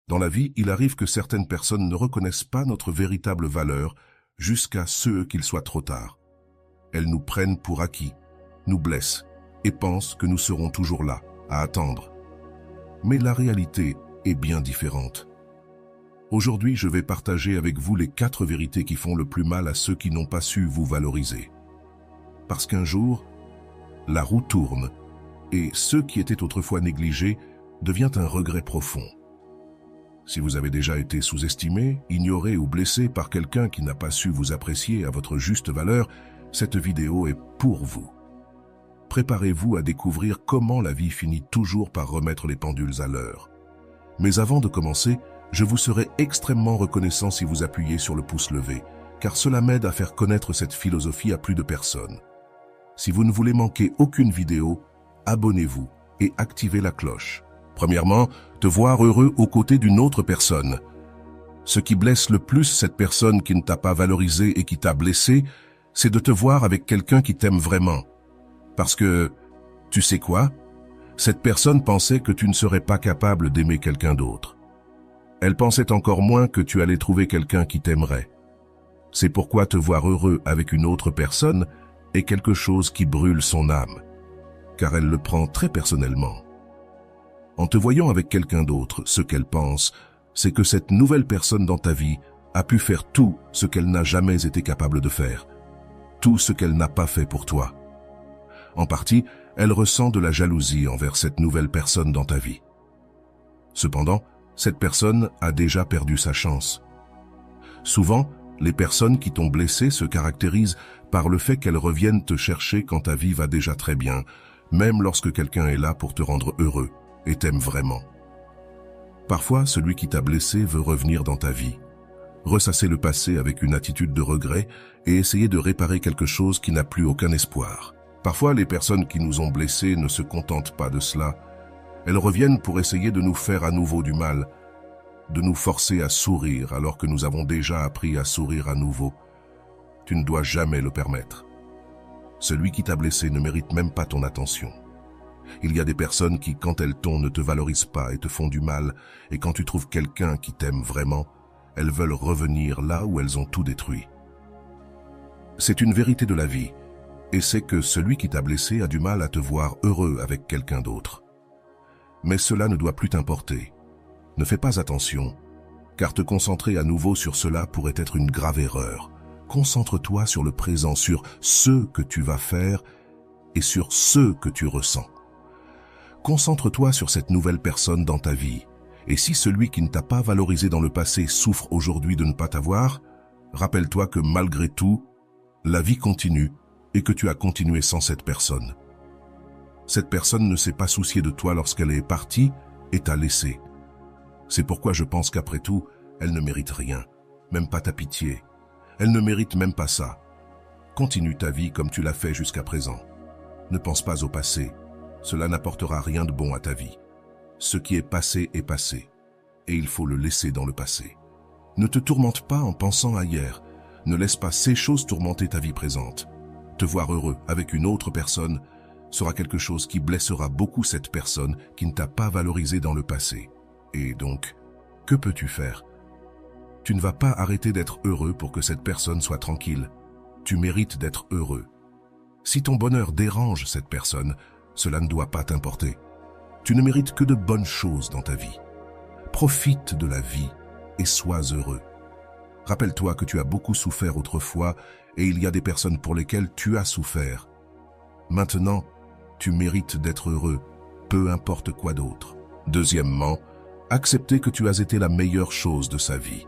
Dans la vie, il arrive que certaines personnes ne reconnaissent pas notre véritable valeur jusqu'à ce qu'il soit trop tard. Elles nous prennent pour acquis, nous blessent et pensent que nous serons toujours là, à attendre. Mais la réalité est bien différente. Aujourd'hui, je vais partager avec vous les 4 vérités qui font le plus mal à ceux qui n'ont pas su vous valoriser. Parce qu'un jour, la roue tourne et ce qui était autrefois négligé devient un regret profond. Si vous avez déjà été sous-estimé, ignoré ou blessé par quelqu'un qui n'a pas su vous apprécier à votre juste valeur, cette vidéo est pour vous. Préparez-vous à découvrir comment la vie finit toujours par remettre les pendules à l'heure. Mais avant de commencer, je vous serai extrêmement reconnaissant si vous appuyez sur le pouce levé, car cela m'aide à faire connaître cette philosophie à plus de personnes. Si vous ne voulez manquer aucune vidéo, abonnez-vous et activez la cloche. Premièrement, te voir heureux aux côtés d'une autre personne. Ce qui blesse le plus cette personne qui ne t'a pas valorisé et qui t'a blessé, c'est de te voir avec quelqu'un qui t'aime vraiment. Parce que, tu sais quoi? Cette personne pensait que tu ne serais pas capable d'aimer quelqu'un d'autre. Elle pensait encore moins que tu allais trouver quelqu'un qui t'aimerait. C'est pourquoi te voir heureux avec une autre personne est quelque chose qui brûle son âme, car elle le prend très personnellement. En te voyant avec quelqu'un d'autre, ce qu'elle pense, c'est que cette nouvelle personne dans ta vie a pu faire tout ce qu'elle n'a jamais été capable de faire, tout ce qu'elle n'a pas fait pour toi. En partie, elle ressent de la jalousie envers cette nouvelle personne dans ta vie. Cependant, cette personne a déjà perdu sa chance. Souvent, les personnes qui t'ont blessé se caractérisent par le fait qu'elles reviennent te chercher quand ta vie va déjà très bien, même lorsque quelqu'un est là pour te rendre heureux et t'aime vraiment. Parfois, celui qui t'a blessé veut revenir dans ta vie, ressasser le passé avec une attitude de regret et essayer de réparer quelque chose qui n'a plus aucun espoir. Parfois, les personnes qui nous ont blessés ne se contentent pas de cela. Elles reviennent pour essayer de nous faire à nouveau du mal, de nous forcer à sourire alors que nous avons déjà appris à sourire à nouveau. Tu ne dois jamais le permettre. Celui qui t'a blessé ne mérite même pas ton attention. Il y a des personnes qui, quand elles t'ont, ne te valorisent pas et te font du mal, et quand tu trouves quelqu'un qui t'aime vraiment, elles veulent revenir là où elles ont tout détruit. C'est une vérité de la vie, et c'est que celui qui t'a blessé a du mal à te voir heureux avec quelqu'un d'autre. Mais cela ne doit plus t'importer. Ne fais pas attention, car te concentrer à nouveau sur cela pourrait être une grave erreur. Concentre-toi sur le présent, sur ce que tu vas faire et sur ce que tu ressens. Concentre-toi sur cette nouvelle personne dans ta vie. Et si celui qui ne t'a pas valorisé dans le passé souffre aujourd'hui de ne pas t'avoir, rappelle-toi que malgré tout, la vie continue et que tu as continué sans cette personne. Cette personne ne s'est pas souciée de toi lorsqu'elle est partie et t'a laissé. C'est pourquoi je pense qu'après tout, elle ne mérite rien, même pas ta pitié. Elle ne mérite même pas ça. Continue ta vie comme tu l'as fait jusqu'à présent. Ne pense pas au passé. Cela n'apportera rien de bon à ta vie. Ce qui est passé, et il faut le laisser dans le passé. Ne te tourmente pas en pensant à hier. Ne laisse pas ces choses tourmenter ta vie présente. Te voir heureux avec une autre personne sera quelque chose qui blessera beaucoup cette personne qui ne t'a pas valorisé dans le passé. Et donc, que peux-tu faire? Tu ne vas pas arrêter d'être heureux pour que cette personne soit tranquille. Tu mérites d'être heureux. Si ton bonheur dérange cette personne, cela ne doit pas t'importer. Tu ne mérites que de bonnes choses dans ta vie. Profite de la vie et sois heureux. Rappelle-toi que tu as beaucoup souffert autrefois et il y a des personnes pour lesquelles tu as souffert. Maintenant, tu mérites d'être heureux, peu importe quoi d'autre. Deuxièmement, accepter que tu as été la meilleure chose de sa vie.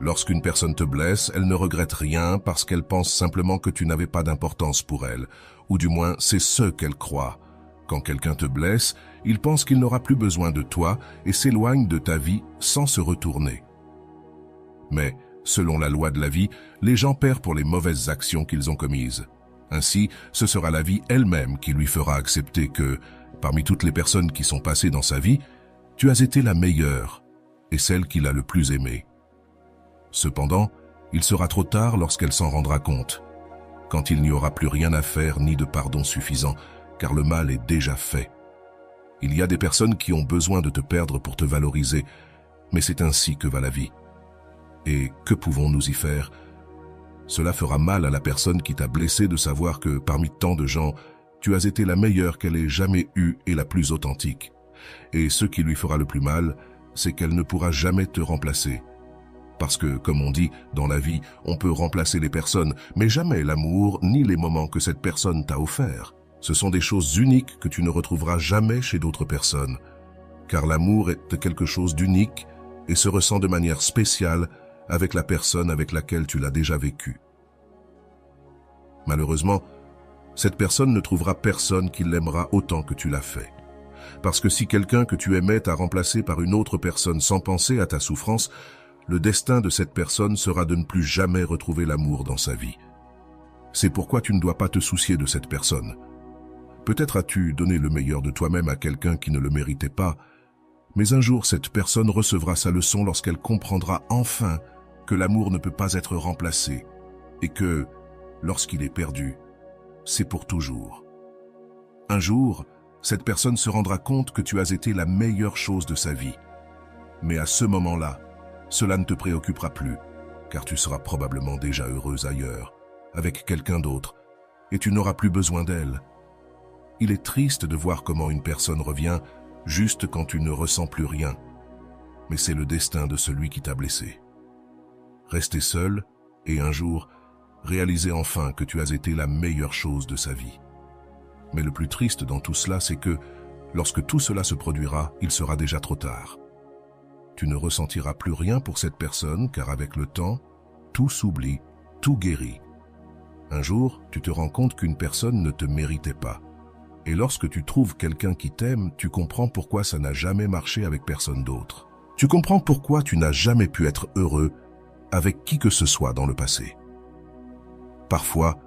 Lorsqu'une personne te blesse, elle ne regrette rien parce qu'elle pense simplement que tu n'avais pas d'importance pour elle, ou du moins c'est ce qu'elle croit. Quand quelqu'un te blesse, il pense qu'il n'aura plus besoin de toi et s'éloigne de ta vie sans se retourner. Mais, selon la loi de la vie, les gens paient pour les mauvaises actions qu'ils ont commises. Ainsi, ce sera la vie elle-même qui lui fera accepter que, parmi toutes les personnes qui sont passées dans sa vie, tu as été la meilleure et celle qu'il a le plus aimée. Cependant, il sera trop tard lorsqu'elle s'en rendra compte, quand il n'y aura plus rien à faire ni de pardon suffisant, car le mal est déjà fait. Il y a des personnes qui ont besoin de te perdre pour te valoriser, Mais c'est ainsi que va la vie. Et que pouvons-nous y faire? Cela fera mal à la personne qui t'a blessé de savoir que, parmi tant de gens, tu as été la meilleure qu'elle ait jamais eue et la plus authentique. Et ce qui lui fera le plus mal, c'est qu'elle ne pourra jamais te remplacer. Parce que, comme on dit, dans la vie, on peut remplacer les personnes, mais jamais l'amour ni les moments que cette personne t'a offerts. Ce sont des choses uniques que tu ne retrouveras jamais chez d'autres personnes. Car l'amour est quelque chose d'unique et se ressent de manière spéciale avec la personne avec laquelle tu l'as déjà vécu. Malheureusement, cette personne ne trouvera personne qui l'aimera autant que tu l'as fait. Parce que si quelqu'un que tu aimais t'a remplacé par une autre personne sans penser à ta souffrance, le destin de cette personne sera de ne plus jamais retrouver l'amour dans sa vie. C'est pourquoi tu ne dois pas te soucier de cette personne. Peut-être as-tu donné le meilleur de toi-même à quelqu'un qui ne le méritait pas, mais un jour cette personne recevra sa leçon lorsqu'elle comprendra enfin que l'amour ne peut pas être remplacé et que, lorsqu'il est perdu, c'est pour toujours. Un jour, cette personne se rendra compte que tu as été la meilleure chose de sa vie. Mais à ce moment-là, cela ne te préoccupera plus, car tu seras probablement déjà heureuse ailleurs, avec quelqu'un d'autre, et tu n'auras plus besoin d'elle. Il est triste de voir comment une personne revient juste quand tu ne ressens plus rien, mais c'est le destin de celui qui t'a blessé. Rester seul, et un jour, réaliser enfin que tu as été la meilleure chose de sa vie. Mais le plus triste dans tout cela, c'est que, lorsque tout cela se produira, il sera déjà trop tard. Tu ne ressentiras plus rien pour cette personne, car avec le temps, tout s'oublie, tout guérit. Un jour, tu te rends compte qu'une personne ne te méritait pas. Et lorsque tu trouves quelqu'un qui t'aime, tu comprends pourquoi ça n'a jamais marché avec personne d'autre. Tu comprends pourquoi tu n'as jamais pu être heureux avec qui que ce soit dans le passé. Parfois,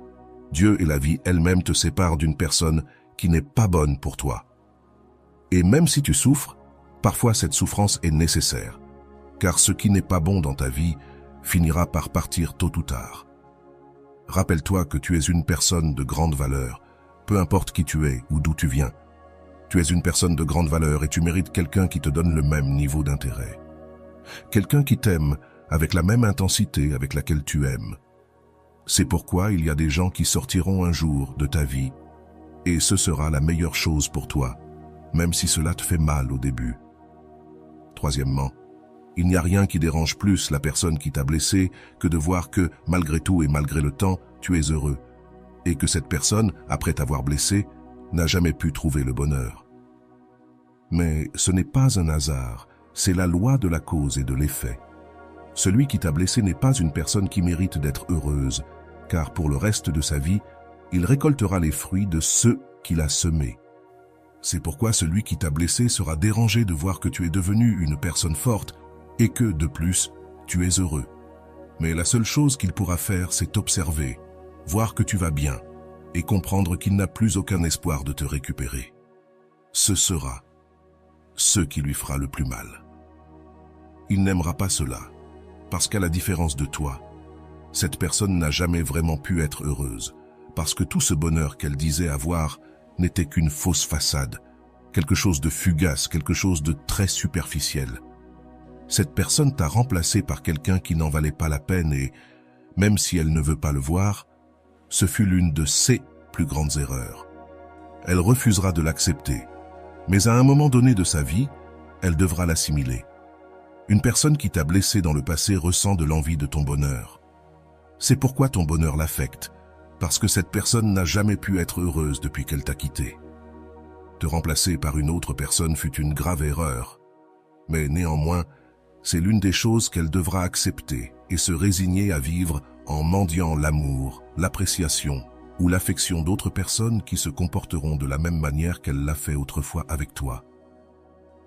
Dieu et la vie elle-même te séparent d'une personne qui n'est pas bonne pour toi. Et même si tu souffres, parfois cette souffrance est nécessaire, car ce qui n'est pas bon dans ta vie finira par partir tôt ou tard. Rappelle-toi que tu es une personne de grande valeur, peu importe qui tu es ou d'où tu viens. Tu es une personne de grande valeur et tu mérites quelqu'un qui te donne le même niveau d'intérêt. Quelqu'un qui t'aime avec la même intensité avec laquelle tu aimes. C'est pourquoi il y a des gens qui sortiront un jour de ta vie et ce sera la meilleure chose pour toi, même si cela te fait mal au début. Troisièmement, il n'y a rien qui dérange plus la personne qui t'a blessé que de voir que, malgré tout et malgré le temps, tu es heureux, et que cette personne, après t'avoir blessé, n'a jamais pu trouver le bonheur. Mais ce n'est pas un hasard, c'est la loi de la cause et de l'effet. Celui qui t'a blessé n'est pas une personne qui mérite d'être heureuse, car pour le reste de sa vie, il récoltera les fruits de ce qu'il a semé. C'est pourquoi celui qui t'a blessé sera dérangé de voir que tu es devenu une personne forte et que, de plus, tu es heureux. Mais la seule chose qu'il pourra faire, c'est t'observer, voir que tu vas bien et comprendre qu'il n'a plus aucun espoir de te récupérer. Ce sera ce qui lui fera le plus mal. Il n'aimera pas cela, parce qu'à la différence de toi, cette personne n'a jamais vraiment pu être heureuse, parce que tout ce bonheur qu'elle disait avoir n'était qu'une fausse façade, quelque chose de fugace, quelque chose de très superficiel. Cette personne t'a remplacé par quelqu'un qui n'en valait pas la peine et, même si elle ne veut pas le voir, ce fut l'une de ses plus grandes erreurs. Elle refusera de l'accepter, mais à un moment donné de sa vie, elle devra l'assimiler. Une personne qui t'a blessé dans le passé ressent de l'envie de ton bonheur. C'est pourquoi ton bonheur l'affecte, parce que cette personne n'a jamais pu être heureuse depuis qu'elle t'a quitté. Te remplacer par une autre personne fut une grave erreur, mais néanmoins, c'est l'une des choses qu'elle devra accepter et se résigner à vivre en mendiant l'amour, l'appréciation ou l'affection d'autres personnes qui se comporteront de la même manière qu'elle l'a fait autrefois avec toi.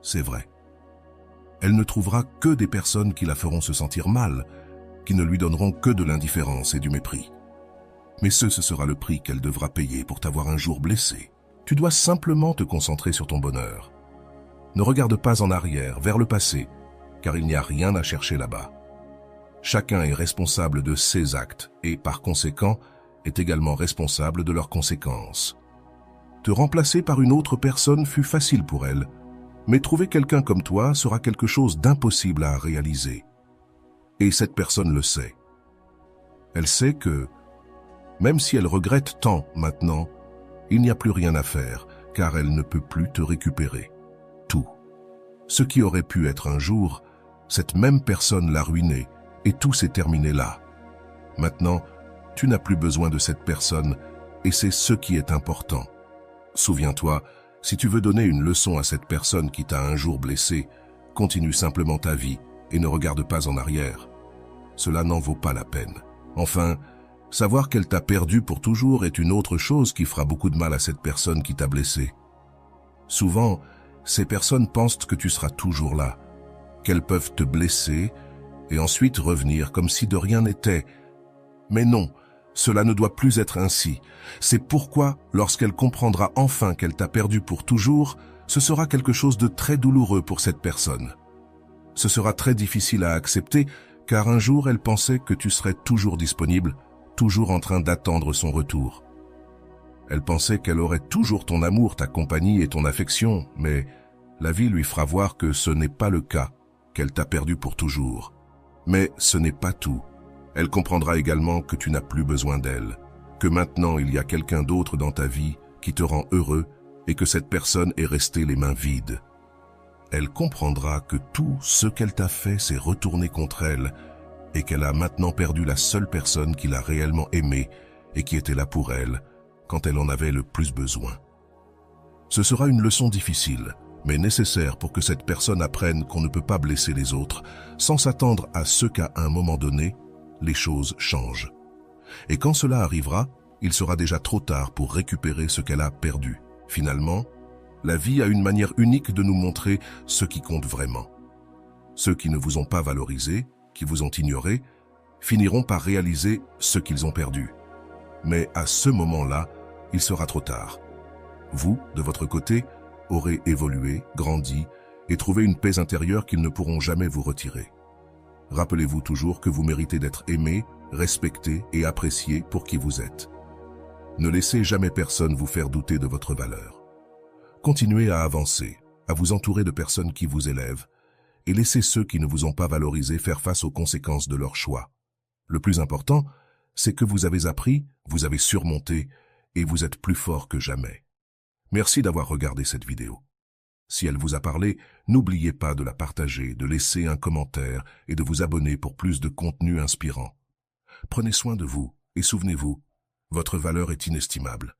C'est vrai. Elle ne trouvera que des personnes qui la feront se sentir mal, qui ne lui donneront que de l'indifférence et du mépris. Mais ce sera le prix qu'elle devra payer pour t'avoir un jour blessé. Tu dois simplement te concentrer sur ton bonheur. Ne regarde pas en arrière, vers le passé, car il n'y a rien à chercher là-bas. Chacun est responsable de ses actes et, par conséquent, est également responsable de leurs conséquences. Te remplacer par une autre personne fut facile pour elle, Mais trouver quelqu'un comme toi sera quelque chose d'impossible à réaliser. Et cette personne le sait. Elle sait que, même si elle regrette tant maintenant, il n'y a plus rien à faire, car elle ne peut plus te récupérer. Tout. Ce qui aurait pu être un jour, cette même personne l'a ruiné, et tout s'est terminé là. Maintenant, tu n'as plus besoin de cette personne, et c'est ce qui est important. Souviens-toi, si tu veux donner une leçon à cette personne qui t'a un jour blessé, continue simplement ta vie et ne regarde pas en arrière. Cela n'en vaut pas la peine. Enfin, savoir qu'elle t'a perdu pour toujours est une autre chose qui fera beaucoup de mal à cette personne qui t'a blessé. Souvent, ces personnes pensent que tu seras toujours là, qu'elles peuvent te blesser et ensuite revenir comme si de rien n'était. Mais non, cela ne doit plus être ainsi. C'est pourquoi, lorsqu'elle comprendra enfin qu'elle t'a perdu pour toujours, ce sera quelque chose de très douloureux pour cette personne. Ce sera très difficile à accepter, car un jour elle pensait que tu serais toujours disponible, toujours en train d'attendre son retour. Elle pensait qu'elle aurait toujours ton amour, ta compagnie et ton affection, mais la vie lui fera voir que ce n'est pas le cas, qu'elle t'a perdu pour toujours. Mais ce n'est pas tout. Elle comprendra également que tu n'as plus besoin d'elle, que maintenant il y a quelqu'un d'autre dans ta vie qui te rend heureux et que cette personne est restée les mains vides. Elle comprendra que tout ce qu'elle t'a fait s'est retourné contre elle et qu'elle a maintenant perdu la seule personne qui l'a réellement aimée et qui était là pour elle quand elle en avait le plus besoin. Ce sera une leçon difficile, mais nécessaire pour que cette personne apprenne qu'on ne peut pas blesser les autres sans s'attendre à ce qu'à un moment donné, les choses changent. Et quand cela arrivera, il sera déjà trop tard pour récupérer ce qu'elle a perdu. Finalement, la vie a une manière unique de nous montrer ce qui compte vraiment. Ceux qui ne vous ont pas valorisé, qui vous ont ignoré, finiront par réaliser ce qu'ils ont perdu. Mais à ce moment-là, il sera trop tard. Vous, de votre côté, aurez évolué, grandi et trouvé une paix intérieure qu'ils ne pourront jamais vous retirer. Rappelez-vous toujours que vous méritez d'être aimé, respecté et apprécié pour qui vous êtes. Ne laissez jamais personne vous faire douter de votre valeur. Continuez à avancer, à vous entourer de personnes qui vous élèvent, et laissez ceux qui ne vous ont pas valorisé faire face aux conséquences de leur choix. Le plus important, c'est que vous avez appris, vous avez surmonté, et vous êtes plus fort que jamais. Merci d'avoir regardé cette vidéo. Si elle vous a parlé, n'oubliez pas de la partager, de laisser un commentaire et de vous abonner pour plus de contenu inspirant. Prenez soin de vous et souvenez-vous, votre valeur est inestimable.